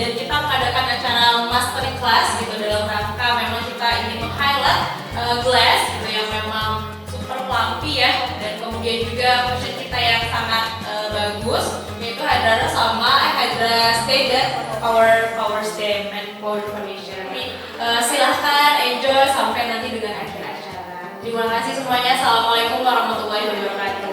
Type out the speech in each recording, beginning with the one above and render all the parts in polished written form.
dan kita mengadakan acara mastering class gitu dalam rangka memang kita ingin meng-highlight glass gitu yang memang super plumpy ya, dan kemudian juga version kita yang sangat bagus yaitu Hydra sama Hydra Standard power stem and power foundation. Jadi silahkan enjoy sampai nanti dengan akhir acara. Terima kasih semuanya. Assalamualaikum warahmatullahi wabarakatuh.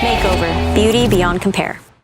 Makeover, beauty beyond compare.